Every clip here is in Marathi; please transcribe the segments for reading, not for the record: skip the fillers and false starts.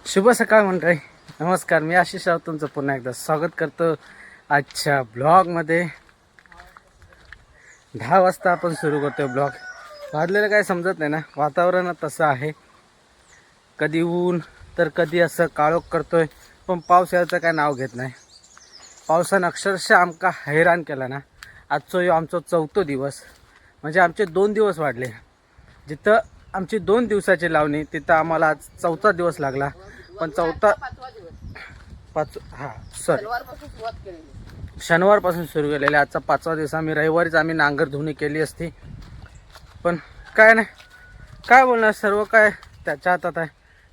शुभ सकाळ मंडळी, नमस्कार. मी आशिष राव तुमचं पुन्हा एकदा स्वागत करतो आजच्या ब्लॉगमध्ये. 10 वाजता आपण सुरू करतोय ब्लॉग. वाजलेलं काय समजत नाही ना, वातावरण तसं आहे. कधी ऊन तर कधी असं काळोख करतोय, पण पाऊस याचं काय नाव घेत नाही. पावसानं अक्षरशः आमका हैराण केला ना. आजचो यो आमचा 4था दिवस, म्हणजे आमचे 2 दिवस वाढले. जिथं आमची 2 दिवसाची लावणी तिथं आम्हाला आज 4था दिवस लागला. पण शनिवारपासून सुरू केलेले. आजचा 5वा दिवस. आम्ही रविवारीच नांगर धुणी केली असती, पण काय नाही, काय बोलणार, सर्व काय त्याच्या हातात आहे.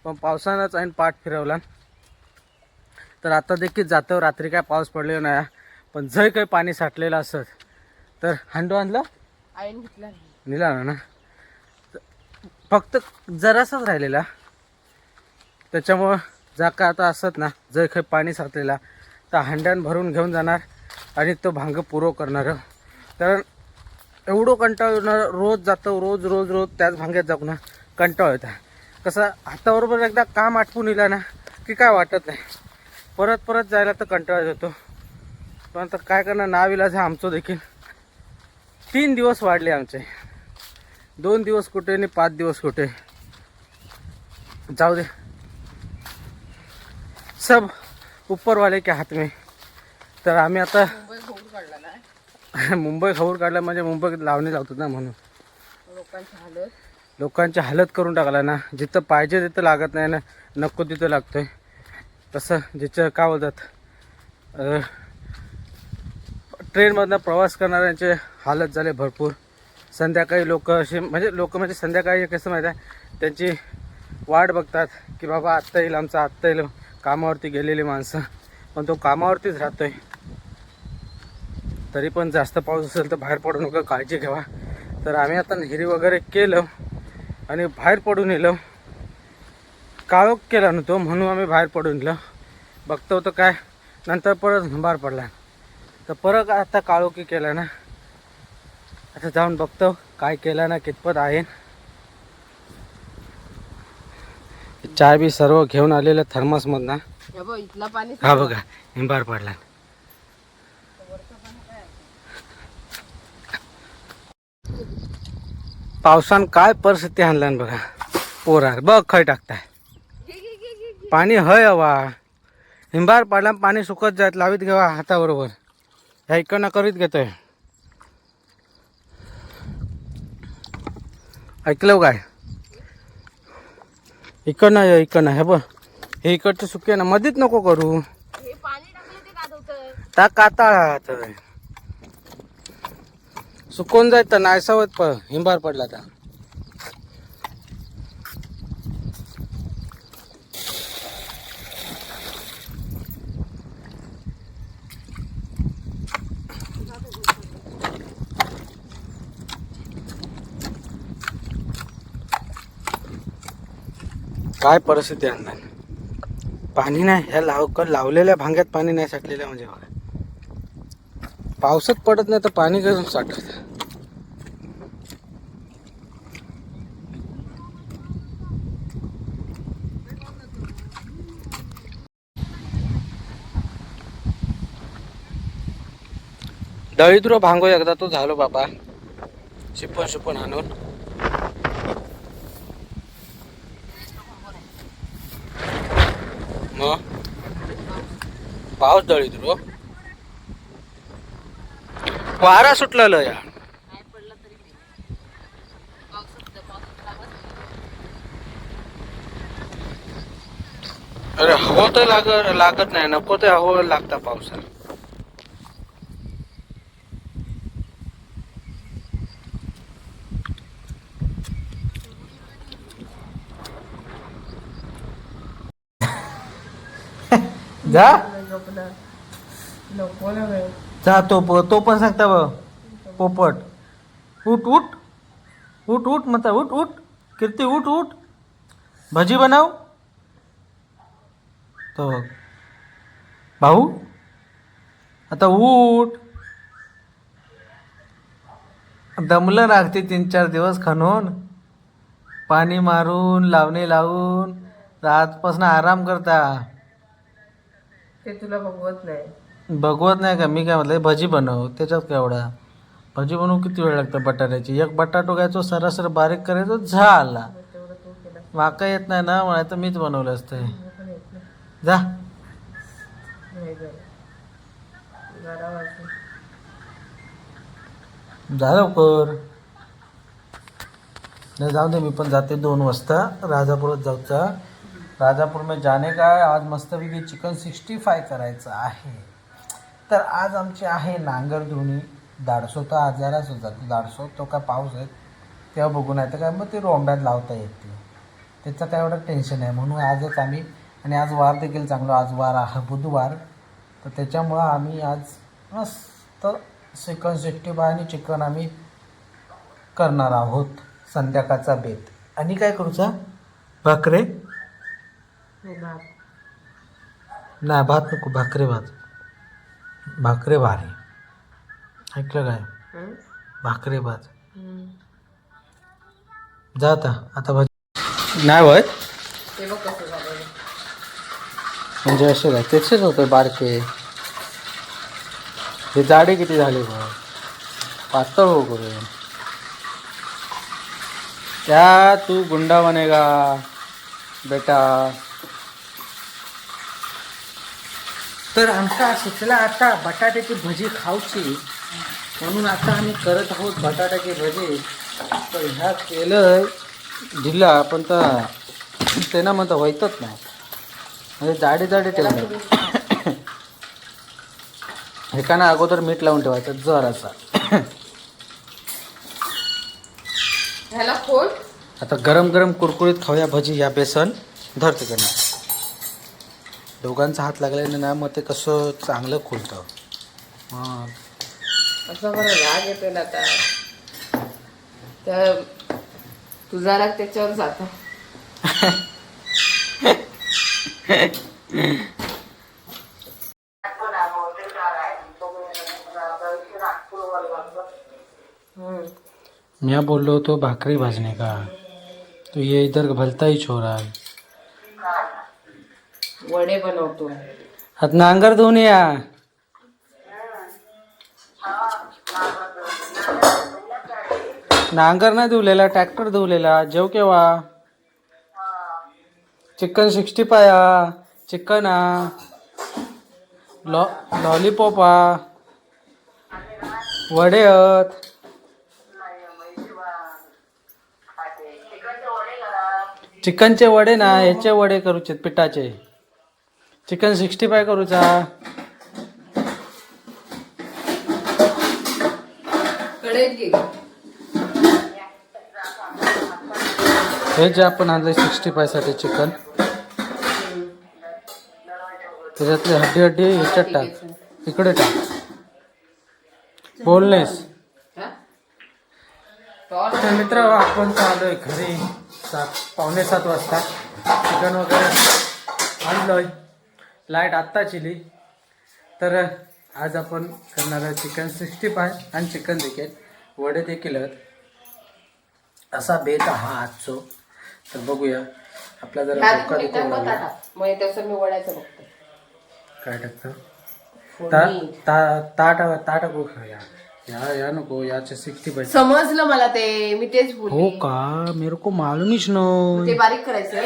पण पावसानंच ऐन पाठ फिरवला. तर आता देखील जातो. रात्री काय पाऊस पडलेला नाही, पण जर काही पाणी साठलेलं असत तर हंडो आणलं नेला ना. फक्त जरासच राहिलेला, त्याच्यामुळं जा का आता असत ना, जर काही पाणी साचलेला तर हंड्यान भरून घेऊन जाणार आणि तो भांग पुरव करणार. कारण एवढं कंटाळ येणार, रोज जातो, रोज रोज रोज त्याच भांग्यात जाऊ ना, कंटाळ येतं. कसं हाताबरोबर एकदा काम आटपून येला ना की काय वाटत नाही, परत परत जायला तर कंटाळ येतो. पण आता काय करणार, नाविलाज आहे आमचं देखील. 3 दिवस वाढले आमचे. 2 दिवस कुठे आणि 5 दिवस कुठे, जाऊ दे, सब ऊपर वाले के हात में. तर आम्ही आता मुंबई खबर काढला, म्हणजे मुंबईत लावणी लावतात ना, म्हणून लोकांची हालत करून टाकला ना. जिथं पाहिजे तिथं लागत नाही ना, नको तिथं लागतोय. तसं जिथं काय बोलतात, ट्रेनमधनं प्रवास करणाऱ्यांचे हालत झाले भरपूर. संध्याकाळी लोक असे, म्हणजे संध्याकाळी कसं माहीत आहे, त्यांची वाट बघतात की बाबा आत्ता येईल आमचा, आत्ता येईल. कामावरती गेलेली माणसं, पण तो कामावरतीच राहतोय. तरी पण जास्त पाऊस असेल तर बाहेर पडू नका, काळजी घ्यावा. तर आम्ही आता हिरी वगैरे केलं आणि बाहेर पडून येलो. काळोख केला नव्हतो म्हणून आम्ही बाहेर पडून येलो. बघतो तर काय, नंतर परत बाहेर पडला, तर परत आता काळोखी केला ना. आता जाऊन बघतो काय केलं ना, कितपत आहे. चाय बी सर्व घेऊन आलेलं थर्मसमधनं. हा बघा, हिंबार पडला. पावसान काय परिस्थिती आणला बघा. पोरार बघ खय टाकताय, पाणी हय हवा. हिंबार पडला, पाणी सुकत जात, लावीत घेवा हाताबरोबर. ह्या इकडनं करीत घेतोय. ऐकलं काय, इकडनं हे बघ, हे इकडचं सुके ना, मधीच नको करू. ता काताळात सुकून जायत तर नाही सवत, हिंबार पडला तर. काय परिस्थिती आणणार, पाणी नाही. ह्या लावलेल्या भांग्यात पाणी नाही साठलेलं, म्हणजे बघा. पावसात पडत नाही तर पाणी कसं साठत. दळीद्रो भांगो एकदा तो झालो बाबा, शिपून हाणून. मग पाऊस दळीद्रो वारा सुटलेलं या. अरे हवं तर लागत नाही, नको ते हवं लागता पावसाला. जा जा, तो पण सांगता बघ, पोपट. उठ उठ उठ उठ म्हणता, उठ उठ कीर्ती, उठ उठ, भजी बनाव. तो भाऊ आता उठ. दमलं लागते 3-4 दिवस खणून, पाणी मारून, लावणे लावून. रातपासून आराम करता. ते तुला बघवत नाही. बघवत नाही का? मी काय म्हटलं भजी बनव, त्याच्यात काय एवढा. भजी बनवू किती वेळ लागतं बटाट्याची. एक बटाटो घ्यायचो, सरासर बारीक करायचो, झाला. तेवढं तू केलं. वाका येत नाही ना, मला तर मीच बनवलं असतं. मला पण येत नाही. जा नाही झालं. 11 वाजले. जा लवकर. नाही जाऊ दे, मी पण जाते 2 वाजता राजापुरात जाऊचा. राजापूर में जाने का है. आज मस्तपैकी चिकन 65 करायचं आहे. तर आज आमची आहे नांगरधुणी. दाडसो तर आज जराच होता दाडसो, तो काय पाऊस आहे तेव्हा बघून आहे तर काय मग ते रोंब्यात लावता येते, त्याचं काय एवढं टेन्शन आहे. म्हणून आजच आम्ही, आणि आज वार देखील चांगला, आज वार आहे बुधवार, तर त्याच्यामुळं आम्ही आज मस्त चिकन 65 आणि चिकन आम्ही करणार आहोत. संध्याकाळचा बेत. आणि काय करूचा? भाकरे भात. नाही, भात नको, भाकरे भात. भाकरे भारी ऐकलं काय? भाकरे भात. जा आता भाजी नाही होत. ते बघ कसं झालं. म्हणजे असे काय तेच होते बारके. हे जाडे किती झाले बघ, पातळ हो करून. क्या तू गुंडा बनेगा बेटा. तर आमचा सुचला आता बटाट्याची भजी खाऊची, म्हणून आता आम्ही करत आहोत बटाट्याची भजी. तर ह्या केलं दिला पण तर ते ना म्हणता व्हायतच नाही, म्हणजे जाडे जाडे ठेवलं. हे का ना अगोदर मीठ लावून ठेवायचं जरासा. ह्याला खोल. आता गरम गरम कुरकुरीत खाऊया भजी. या बेसन धरते का नाही, दोघांचा हात लागल्याने ना मग ते कसं चांगलं खुलतं. हां असं बरं राग येतो ना आता. तर तुझा राग त्याच्यावर जातो. मैं बोल रहा तो भाकरी भाजने का, तो ये इधर भलता ही छोरा है. वडे बनवतो. हात नांगर धुवून या. नांगर नाही धुवलेला, ट्रॅक्टर धुवलेला. जेव केव्हा? चिकन 65 चिकन लॉलीपॉप वडे आहेत. चिकनचे वडे ना, ह्याचे वडे करूचे पिठाचे. चिकन 65 करूचा. कढईत घे. हे जे आपण आणलं 65 साठी चिकन, त्याच्यातली हड्डी हड्डी ह्याच्यात टाक, इकडे टाक. बोललेस तर मित्र, आपण चाललोय घरी. 7:45 वाजता चिकन वगैरे आणलोय. लाईट आत्ताच इली. तर आज आपण करणार आहे चिकन 65 आणि चिकन देखील वडे देखील आहेत. असा बेत हा आजचो. तर बघूया आपला जरा धोका देखील लागला. मग त्याचं मी वड्याचं बघतो. काय टाकतं? ताट खाया या नको, याचे 65. समजलं मला ते, मी तेच बोलली. हो का? मेरे को मालूम ही नहीं. ते बारीक करायचं.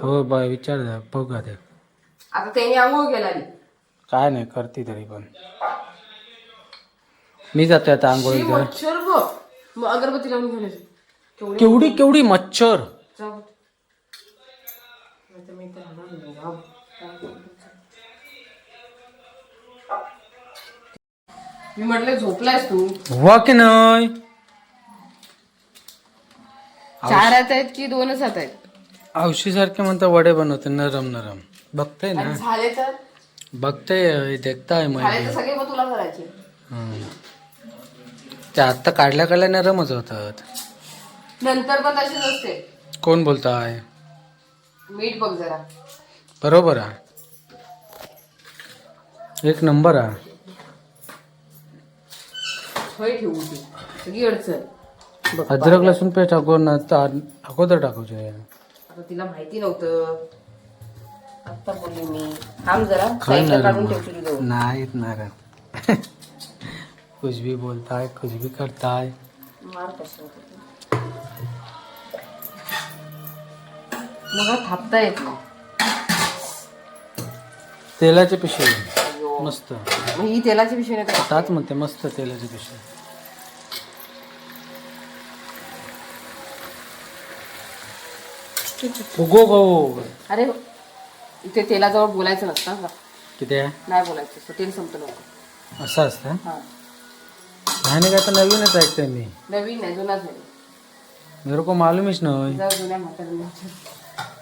हो बाय, विचार द्या बघा ते. आता त्याने आंघोळ केला. काय नाही करते तरी पण. मी जाते आता आंघोळी. मच्छर बघ, मग अगरबत्ती लावून घेऊन येते. केवढी केवढी मच्छर. मी म्हटलं झोपलायस तू. हुआ की नाही? 4 हात आहेत की 2च हात आहेत? औषधी सारखे म्हणता वडे बनवते नरम नरम. बघताय ना, झाले तर बघताय, देखताय झाले तर सगळे मग तुला करायचे. ते आत्ता काढल्या नरमच होतात. नंतर पण तसे नसते. कोण बोलताय? मीठ बघ जरा. बरोबर आहे, एक नंबर आहे. होय ठेवू ती सगळी अडचण. अद्रक लसूण पेस्ट अगोदर टाकूचे. आता तिला माहिती नव्हतं. आता बोलली मी थांब जरा काय साईडला नरम काढून ठेवतो तुझं नाही नरम कुछ भी बोलताय कुछ भी करताय मार कसं मग थापता येत नाही तेलाची पिशवी अय्यो. मस्त मग ही तेलाची पिशवी नाही तर ताच म्हणते मस्त तेलाची पिशवी उगो गो अरे इथे तेलाजवळ बोलायचं नसतं का किती आहे नाही बोलायचं असं तेल संपतं नको असं असतं हा नाही काय तर नवीनच ऐकतोय मी नवीन नाही जुनाच नाही मेरे को मालूमच नाही जाऊ जुन्या म्हाताऱ्यांना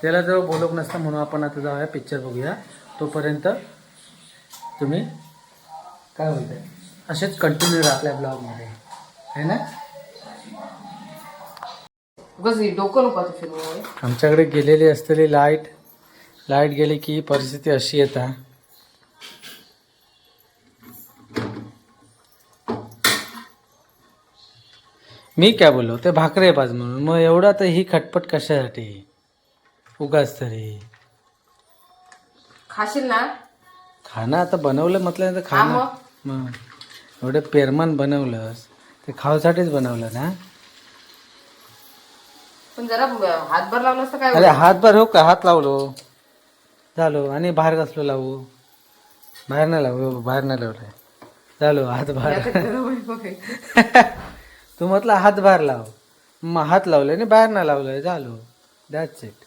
त्याला जवळ बोलक नसतं म्हणून आपण आता जाऊया पिक्चर बघूया तोपर्यंत तुम्ही काय बोलताय असेच कंटिन्यू राहा आपल्या ब्लॉगमध्ये आहे ना उगाच डोकं नको आता फिरवून आमच्याकडे गेलेली असलेली लाईट गेली की परिस्थिती अशी येता मी काय बोललो ते भाकरे पाच म्हणून मग एवढा तर ही खटपट कशासाठी उगाच तरी खाशील ना खाणं आता बनवलं म्हटलं तर हा खाणं मग मग एवढं पेरमान बनवलंस ते खावासाठीच बनवलं ना पण जरा हातभर लावलं असतं काय अरे हातभर हो का हात लावलो झालो आणि बाहेर कसलो लावू बाहेर नाही लावलंय झालो हात बाहेर तू म्हटलं हात बाहेर लाव मग हात लावले आणि बाहेर नाही लावलंय झालो दॅट्स इट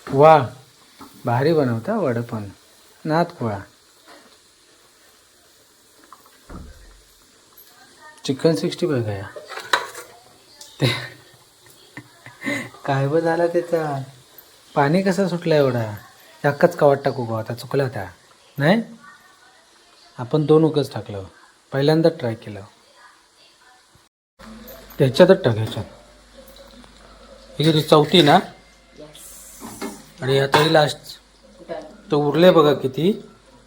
वा भारी बनवता वडं पण नात कुळा चिकन 65 गया ते काय ब झाला त्याचा पाणी कसं सुटलं एवढा अक्काच कवाट टाकू गो आता चुकला त्या नाही आपण 2 उकच टाकलं पहिल्यांदाच ट्राय केलं त्याच्यातच टाकायच्यात ही किती 4थी ना आणि आता ही लास्ट तो उरले बघा किती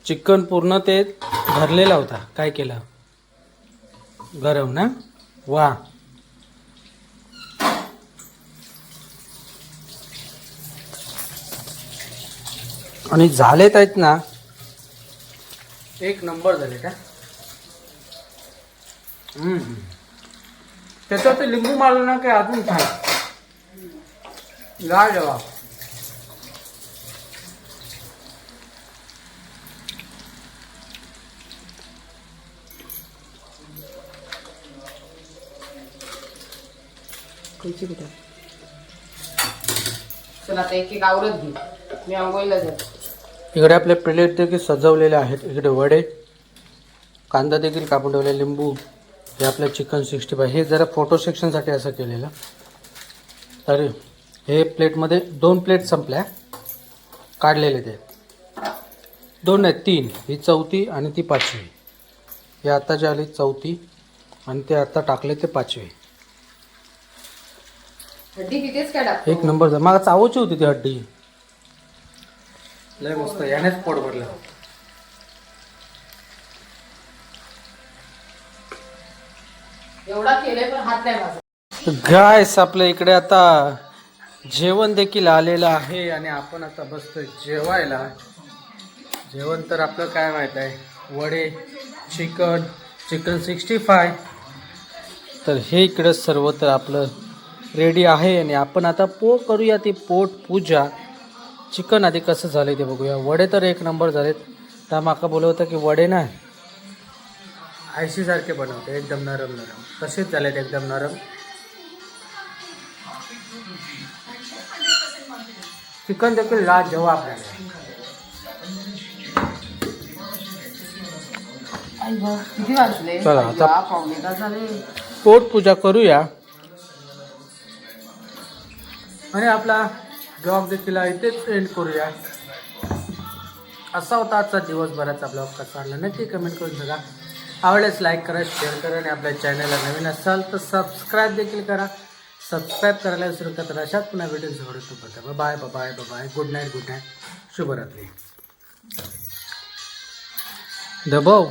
चिकन पूर्ण ते भरलेला होता काय केलं गरम ना वा आणि झालेत आहेत ना एक नंबर झाले का त्याच्यात ते लिंबू मारलं ना काय अजून छान गाळ जेव्हा चला आता एक आवरत घे मी आंघोळीला जाते इकडे आपले प्लेट देखील सजवलेले आहेत इकडे वडे कांदा देखील कापून ठेवले लिंबू हे आपलं चिकन 65 हे जरा फोटो सेक्शनसाठी असं केलेलं तर हे प्लेटमध्ये 2 प्लेट संपल्या काढलेले ते 2 नाही 3 ही 4थी आणि ती 5वी हे आता जे आली 4थी आणि ते आता टाकले ते 5वी हड्डी कितीच काय टाकतो एक नंबर मला चावची होती ती हड्डी लय मस्त यानेच पोट भरलं एवढा केलंय पण हात नाही माझा गायस आपल्या इकडे आता जेवण देखील आलेलं आहे आणि आपण आता बसतोय जेवायला जेवण तर आपलं काय माहीत आहे वडे चिकन 65 तर हे इकडं सर्व तर आपलं रेडी आहे आणि आपण आता करूया ती पोट पूजा चिकन आधी कसं झालं ते बघूया वडे तर एक नंबर झालेत तर माका बोलवतं की वडे ना आयशीसारखे बनवते एकदम नरम तसेच झालेत एकदम नरम चिकन देखील लाजवाब झाले किती वाजले चला, आता- अय्या, पावणे तास झाले पोट पूजा करूया आणि आपला ब्लॉग देखील इथेच एंड करूया असा होता आजचा दिवसभराचा ब्लॉग कसा आला नक्की कमेंट करून सांगा आवडल्यास लाईक करा शेअर करा आणि आपल्या चॅनलला नवीन असाल तर सबस्क्राईब देखील करा सबस्क्राईब करायला विसरू नका तर अशाच पुन्हा व्हिडिओ भेटू बाय बाय गुड नाईट शुभरात्री दबाव